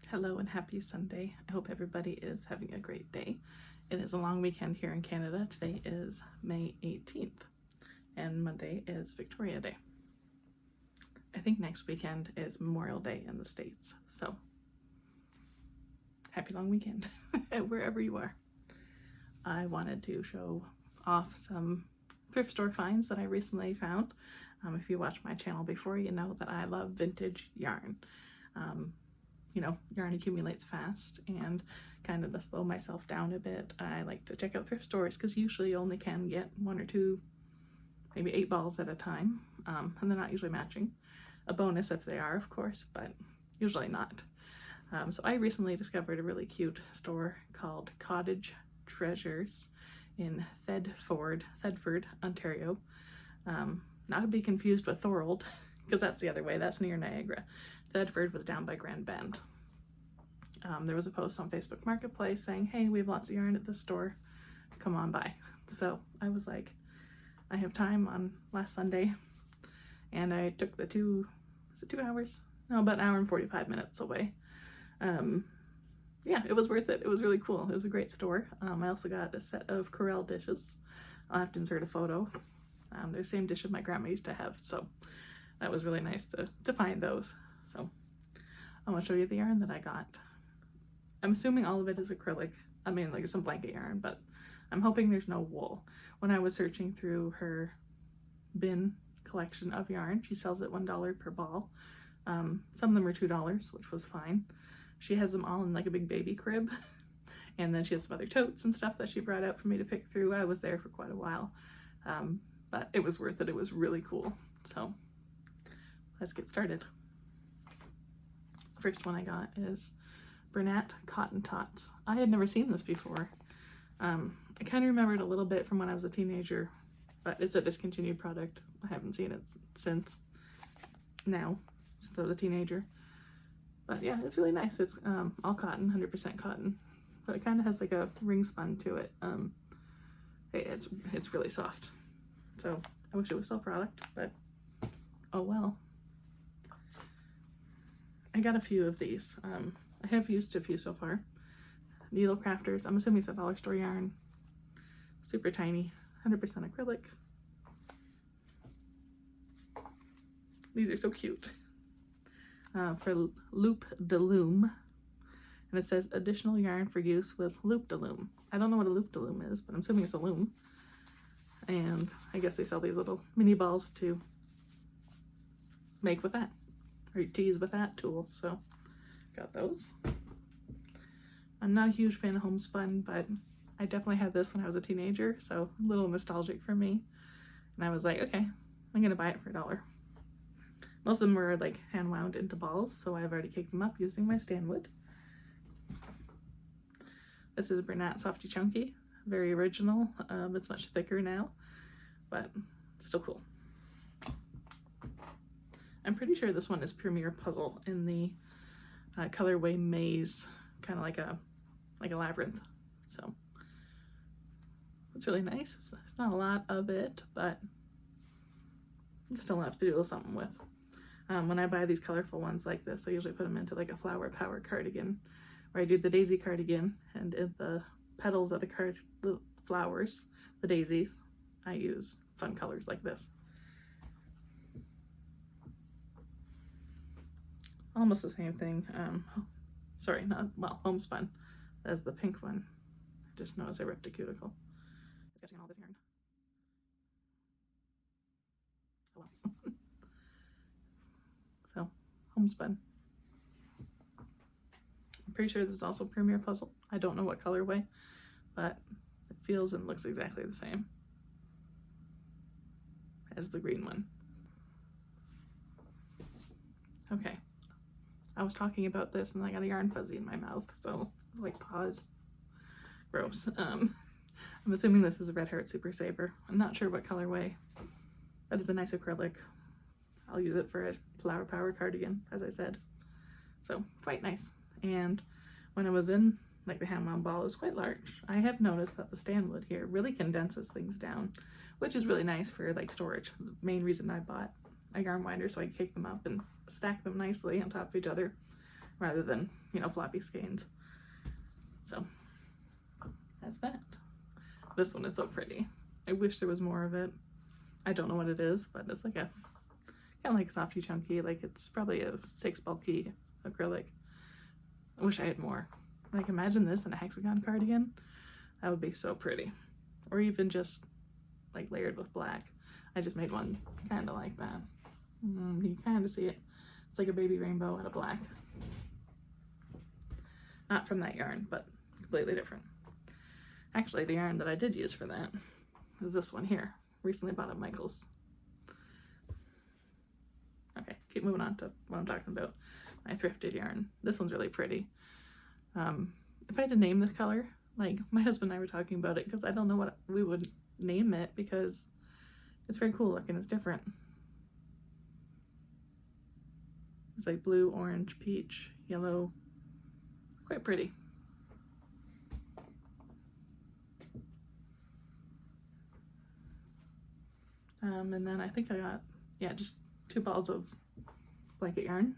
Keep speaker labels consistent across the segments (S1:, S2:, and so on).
S1: Hello and happy Sunday. I hope everybody is having a great day. It is a long weekend here in Canada. Today is May 18th and Monday is Victoria Day. I think next weekend is Memorial Day in the States. So happy long weekend wherever you are. I wanted to show off some thrift store finds that I recently found. If you watch my channel before, you know that I love vintage yarn. You know, yarn accumulates fast, and kind of to slow myself down a bit, I like to check out thrift stores because usually you only can get 1 or 2, maybe 8 balls at a time, and they're not usually matching. A bonus if they are, of course, but usually not. So I recently discovered a really cute store called Cottage Treasures in Thedford, Ontario. Not to be confused with Thorold, because that's the other way, that's near Niagara. Thedford was down by Grand Bend. There was a post on Facebook Marketplace saying, hey, we have lots of yarn at this store, come on by. So I was like, I have time on last Sunday, and I took the 2 hours? No, about an hour and 45 minutes away. Yeah, it was worth it. It was really cool. It was a great store. I also got a set of Corelle dishes. I'll have to insert a photo. They're the same dishes my grandma used to have, so that was really nice to find those. So I'm gonna show you the yarn that I got. I'm assuming all of it is acrylic. I mean, like some blanket yarn, but I'm hoping there's no wool. When I was searching through her bin collection of yarn, she sells it $1 per ball. Some of them are $2, which was fine. She has them all in like a big baby crib. And then she has some other totes and stuff that she brought out for me to pick through. I was there for quite a while. But it was worth it. It was really cool. So let's get started. First one I got is Bernat Cotton Tots. I had never seen this before. I kind of remembered a little bit from when I was a teenager, but it's a discontinued product. I haven't seen it since I was a teenager. But yeah, it's really nice. It's all cotton, 100% cotton. But it kind of has like a ring spun to it. It's really soft. So I wish it was still product, but oh well. I got a few of these. I have used a few so far. Needle Crafters. I'm assuming it's a dollar store yarn. Super tiny, 100% acrylic. These are so cute. For Loop de Loom. And it says additional yarn for use with loop de loom. I don't know what a loop de loom is, but I'm assuming it's a loom. And I guess they sell these little mini balls to make with that, or to use with that tool. So got those. I'm not a huge fan of homespun, but I definitely had this when I was a teenager, so a little nostalgic for me. And I was like, okay, I'm gonna buy it for $1. Most of them were like hand wound into balls, so I've already caked them up using my stand wood. This is Bernat Softy Chunky, very original. It's much thicker now, but still cool. I'm pretty sure this one is Premier Puzzle in the colorway Maze, kind of like a labyrinth. So it's really nice. It's not a lot of it, but you still have to do something with. When I buy these colorful ones like this, I usually put them into like a flower power cardigan, where I do the daisy cardigan, and in the petals of the flowers, the daisies, I use fun colors like this. Almost the same thing. Sorry, homespun as the pink one. I just noticed I ripped a cuticle. It's catching all this yarn. Oh well. So, homespun. I'm pretty sure this is also Premier Puzzle. I don't know what colorway, but it feels and looks exactly the same as the green one. Okay. I was talking about this and I got a yarn fuzzy in my mouth, so like pause. Gross. I'm assuming this is a Red Heart Super Saver. I'm not sure what colorway. That is a nice acrylic. I'll use it for a flower power cardigan, as I said. So quite nice. And when I was in like the hand wound ball, it was quite large. I have noticed that the stand wood here really condenses things down, which is really nice for like storage. The main reason I bought a yarn winder so I could cake them up and stack them nicely on top of each other. rather than, you know, floppy skeins. So that's that. This one is so pretty. I wish there was more of it. I don't know what it is, but it's like a kind of like softy chunky, like it's probably a 6 bulky acrylic. I wish I had more. Like imagine this in a hexagon cardigan. That would be so pretty. Or even just like layered with black. I just made one kind of like that. You kind of see it. It's like a baby rainbow out of black. Not from that yarn, but completely different. Actually, the yarn that I did use for that is this one here. Recently bought at Michael's. Okay, keep moving on to what I'm talking about. My thrifted yarn. This one's really pretty. If I had to name this color, like my husband and I were talking about it because I don't know what we would name it because it's very cool looking. It's different. It's like blue, orange, peach, yellow. Quite pretty. And then I think I got, yeah, just 2 balls of blanket yarn.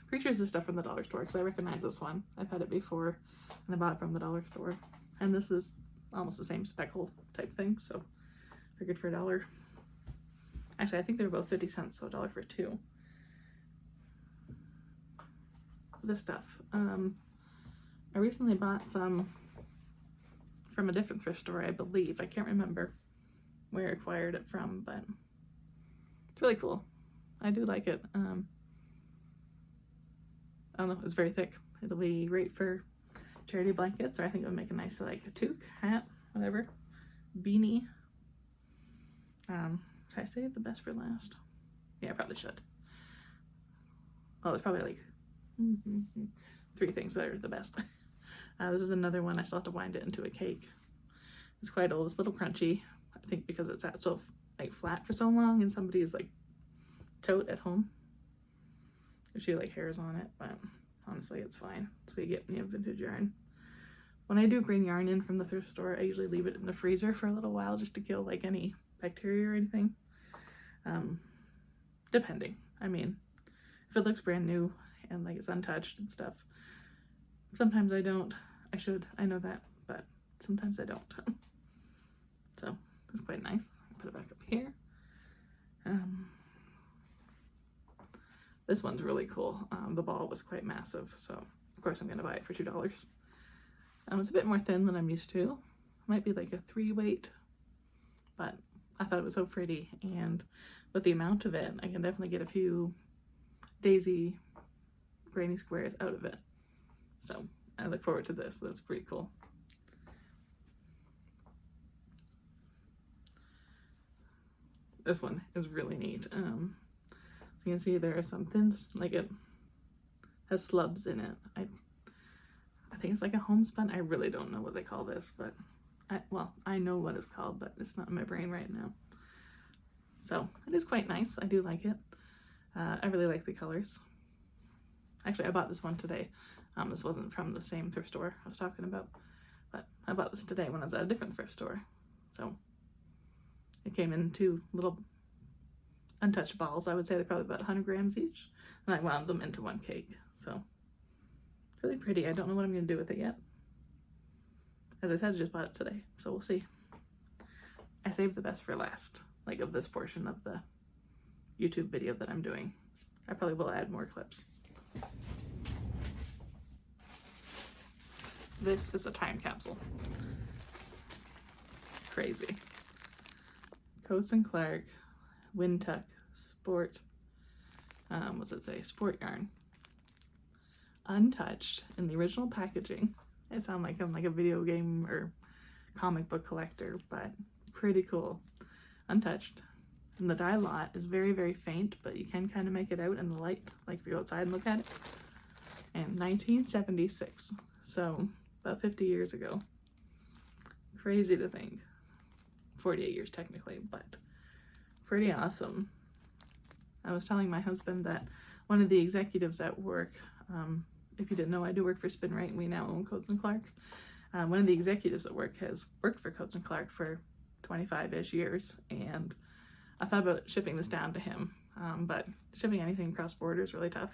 S1: Pretty sure it's the stuff from the dollar store because I recognize this one. I've had it before and I bought it from the dollar store. And this is almost the same speckle type thing, so they're good for $1. Actually, I think they're both 50 cents, so $1 for 2. This stuff. I recently bought some from a different thrift store, I believe. I can't remember where I acquired it from, but it's really cool. I do like it. I don't know, it's very thick. It'll be great for charity blankets, or I think it would make a nice like a toque, hat, whatever, beanie. Should I save the best for last? Yeah, I probably should. Oh, there's probably like 3 things that are the best. This is another one. I still have to wind it into a cake. It's quite old. It's a little crunchy. I think because it's at so like flat for so long and somebody's like tote at home. There's usually like hairs on it, but honestly it's fine. So you get me a vintage yarn. When I do bring yarn in from the thrift store, I usually leave it in the freezer for a little while just to kill like any bacteria or anything. Depending. I mean, if it looks brand new and like it's untouched and stuff, sometimes I don't. I should. I know that, but sometimes I don't. So it's quite nice. Put it back up here. This one's really cool. The ball was quite massive, so of course I'm gonna buy it for $2. It's a bit more thin than I'm used to. Might be like a 3 weight, but I thought it was so pretty, and with the amount of it, I can definitely get a few daisy granny squares out of it. So I look forward to this. That's pretty cool. This one is really neat. So you can see there are some thins, like it has slubs in it. I think it's like a homespun. I really don't know what they call this, but I know what it's called, but it's not in my brain right now. So it is quite nice. I do like it. I really like the colors. Actually, I bought this one today. This wasn't from the same thrift store I was talking about, but I bought this today when I was at a different thrift store. So it came in 2 little untouched balls. I would say they're probably about 100 grams each, and I wound them into 1 cake. So it's really pretty. I don't know what I'm going to do with it yet. As I said, I just bought it today, so we'll see. I saved the best for last, like of this portion of the YouTube video that I'm doing. I probably will add more clips. This is a time capsule. Crazy. Coats & Clark, Windtuck, Sport, what's it say? Sport yarn. Untouched in the original packaging. I sound like I'm like a video game or comic book collector, but pretty cool. Untouched. And the dye lot is very, very faint, but you can kind of make it out in the light, like if you go outside and look at it. And 1976, so about 50 years ago. Crazy to think. 48 years technically, but pretty awesome. I was telling my husband that one of the executives at work, if you didn't know, I do work for Spin Right, and we now own Coats & Clark. One of the executives at work has worked for Coats & Clark for 25-ish years, and I thought about shipping this down to him, but shipping anything cross border is really tough.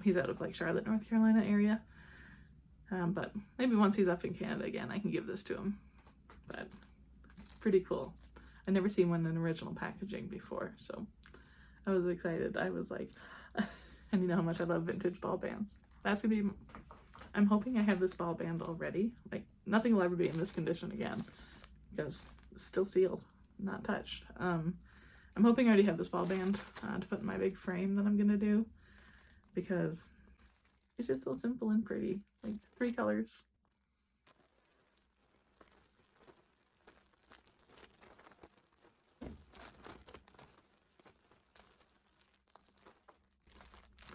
S1: He's out of like Charlotte, North Carolina area. But maybe once he's up in Canada again, I can give this to him. But pretty cool. I've never seen one in original packaging before, so I was excited. I was like, and you know how much I love vintage ball bands. That's gonna be, I'm hoping I have this ball band already. Like, nothing will ever be in this condition again because it's still sealed, not touched. I'm hoping I already have this ball band to put in my big frame that I'm gonna do, because it's just so simple and pretty. Like 3 colors.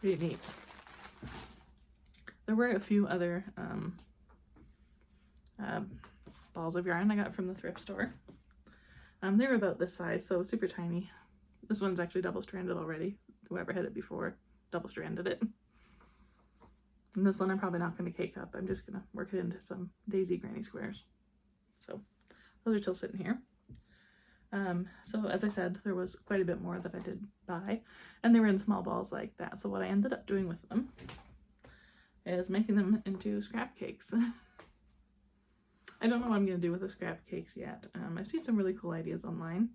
S1: Pretty neat. There were a few other balls of yarn I got from the thrift store. They were about this size, so super tiny. This one's actually double-stranded already. Whoever had it before double-stranded it. And this one I'm probably not going to cake up. I'm just going to work it into some daisy granny squares. So those are still sitting here. So as I said, there was quite a bit more that I did buy, and they were in small balls like that. So what I ended up doing with them is making them into scrap cakes. I don't know what I'm going to do with the scrap cakes yet. I've seen some really cool ideas online.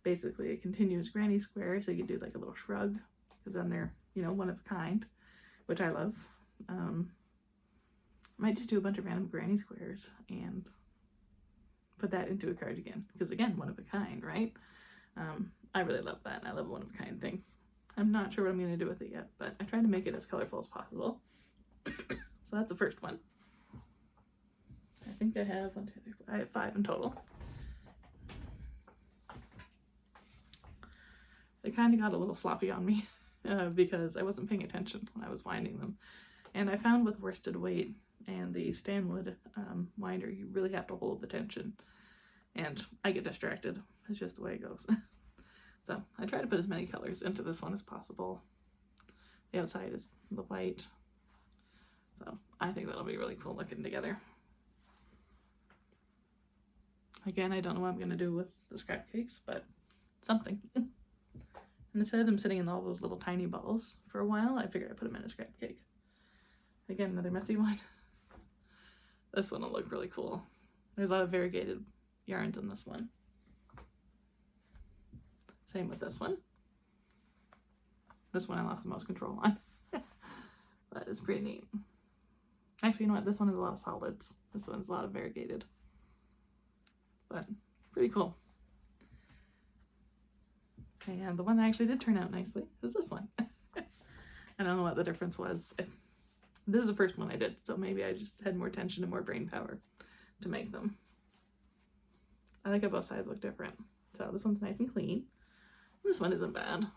S1: Basically a continuous granny square, so you could do like a little shrug, because then they're, you know, one of a kind, which I love. I might just do a bunch of random granny squares and put that into a cardigan, because again, one of a kind, right? I really love that. I love one of a kind things. I'm not sure what I'm going to do with it yet, but I tried to make it as colorful as possible. So that's the first one. I think I have 1, 2, 3, 4, I have 5 in total. They kind of got a little sloppy on me because I wasn't paying attention when I was winding them. And I found with worsted weight and the Stanwood winder, you really have to hold the tension. And I get distracted. It's just the way it goes. So I try to put as many colors into this one as possible. The outside is the white. So I think that'll be really cool looking together. Again, I don't know what I'm going to do with the scrap cakes, but something. And instead of them sitting in all those little tiny balls for a while, I figured I'd put them in a scrap cake. Again, another messy one. This one will look really cool. There's a lot of variegated yarns in this one. Same with this one. This one I lost the most control on. But it's pretty neat. Actually, you know what? This one is a lot of solids. This one's a lot of variegated. But pretty cool. And the one that actually did turn out nicely is this one. I don't know what the difference was. This is the first one I did, so maybe I just had more attention and more brain power to make them. I like how both sides look different. So this one's nice and clean. This one isn't bad.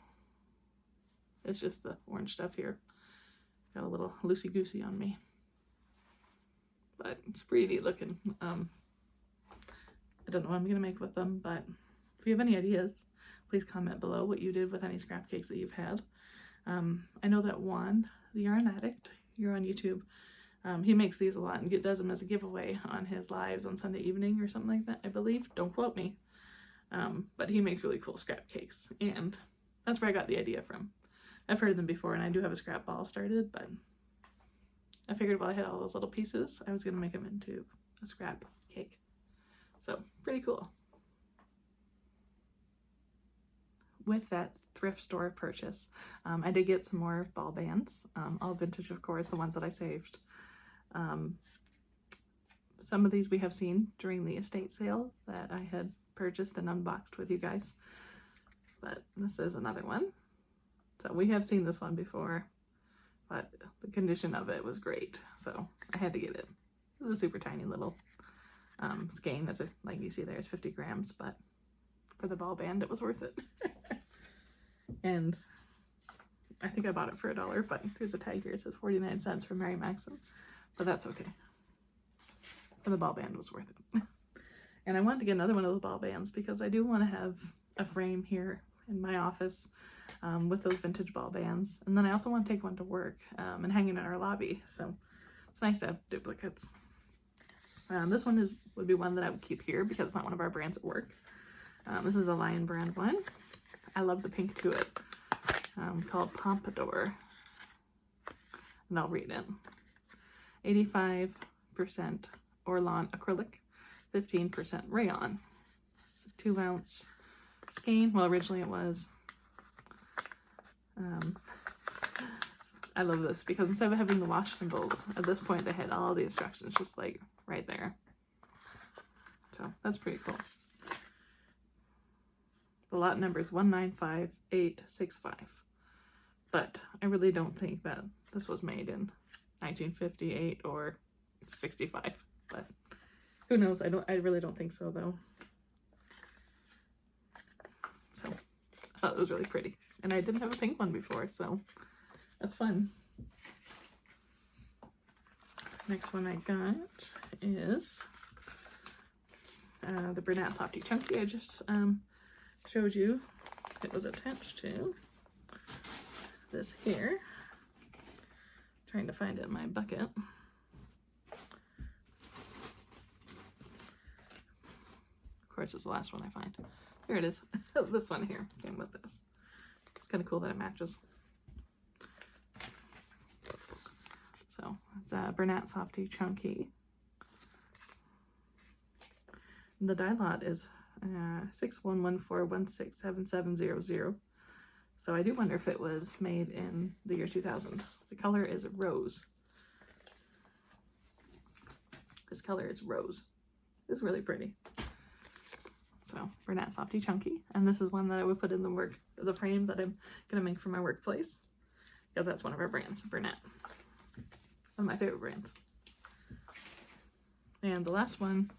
S1: It's just the orange stuff here. Got a little loosey-goosey on me. But it's pretty neat looking. I don't know what I'm going to make with them, but if you have any ideas, please comment below what you did with any scrap cakes that you've had. I know that Juan, the Yarn Addict, you're on YouTube, he makes these a lot and does them as a giveaway on his lives on Sunday evening or something like that, I believe. Don't quote me. But he makes really cool scrap cakes, and that's where I got the idea from. I've heard them before, and I do have a scrap ball started, but I figured while I had all those little pieces, I was going to make them into a scrap cake. So, pretty cool. With that thrift store purchase, I did get some more ball bands, all vintage, of course, the ones that I saved. Some of these we have seen during the estate sale that I had purchased and unboxed with you guys, but this is another one. So we have seen this one before, but the condition of it was great, so I had to get it. It was a super tiny little skein. It's like you see there, it's 50 grams, but for the ball band, it was worth it. And I think I bought it for $1, but there's a tag here. It says 49 cents for Mary Maxim, but that's okay. And the ball band was worth it. And I wanted to get another one of those ball bands because I do want to have a frame here in my office with those vintage ball bands. And then I also want to take one to work and hang it in our lobby. So it's nice to have duplicates. This one would be one that I would keep here because it's not one of our brands at work. This is a Lion brand one. I love the pink to it, called Pompadour. and I'll read it. 85% Orlon acrylic, 15% rayon. It's a 2-ounce skein. Well, originally it was. I love this because instead of having the wash symbols, at this point they had all the instructions just like right there. So that's pretty cool. The lot number is 195865. But I really don't think that this was made in 1958 or 65. But who knows? I really don't think so though. So I thought it was really pretty. And I didn't have a pink one before, so that's fun. Next one I got is the Bernat Softy Chunky. I just showed you it was attached to this here. Trying to find it in my bucket. Of course, it's the last one I find. Here it is. This one here came with this. It's kind of cool that it matches. So it's a Bernat Softy Chunky. The die lot is 6114167700. So I do wonder if it was made in the year 2000. The color is rose. This color is rose. It's really pretty. So Bernat Softy Chunky, and this is one that I would put in the frame that I'm gonna make for my workplace because that's one of our brands, Bernat. One of my favorite brands. And the last one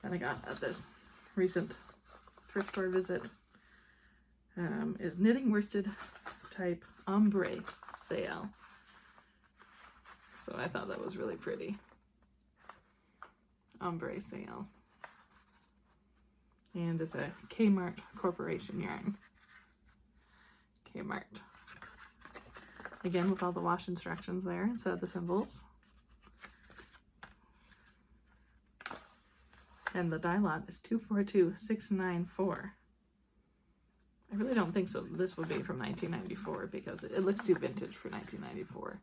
S1: that I got at this recent thrift store visit is knitting worsted type ombre sail. So I thought that was really pretty. Ombre sail. And it's a Kmart Corporation yarn. Kmart. Again, with all the wash instructions there instead of the symbols. And the die lot is 242694. I really don't think so. This would be from 1994 because it looks too vintage for 1994.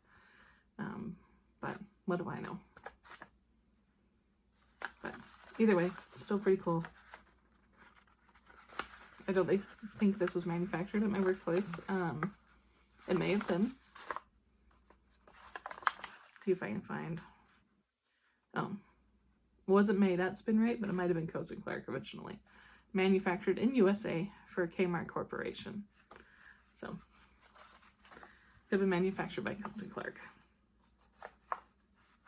S1: But what do I know? But either way, it's still pretty cool. I don't think this was manufactured at my workplace. It may have been. See if I can find. Wasn't made at Spin Rate, but it might have been Coats & Clark originally. Manufactured in USA for Kmart Corporation. So, could have been manufactured by Coats & Clark,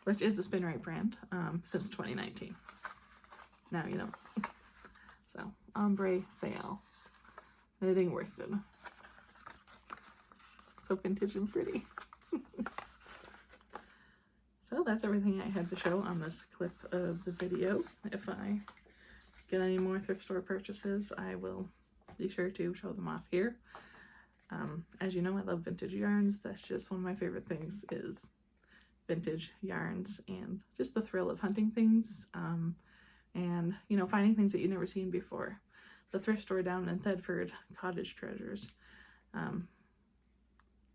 S1: which is the Spin Rate brand since 2019. Now you know. So, ombre sail. Knitting worsted. So vintage and pretty. So that's everything I had to show on this clip of the video. If I get any more thrift store purchases, I will be sure to show them off here. As you know, I love vintage yarns. That's just one of my favorite things is vintage yarns and just the thrill of hunting things and, you know, finding things that you've never seen before. The thrift store down in Thedford, Cottage Treasures.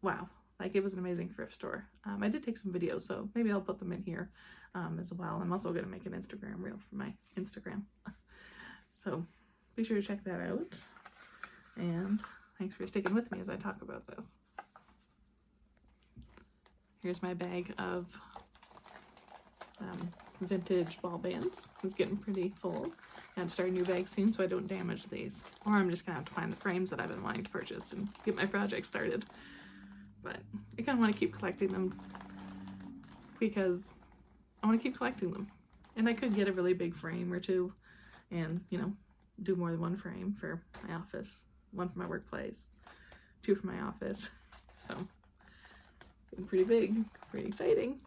S1: Wow. Like, it was an amazing thrift store. I did take some videos, so maybe I'll put them in here as well. I'm also going to make an Instagram reel for my Instagram. So be sure to check that out. And thanks for sticking with me as I talk about this. Here's my bag of vintage ball bands. It's getting pretty full. I have to start a new bag soon so I don't damage these. Or I'm just going to have to find the frames that I've been wanting to purchase and get my project started. But I kind of want to keep collecting them because I want to keep collecting them. And I could get a really big frame or two and, you know, do more than one frame for my office, one for my workplace, two for my office. So, pretty big, pretty exciting.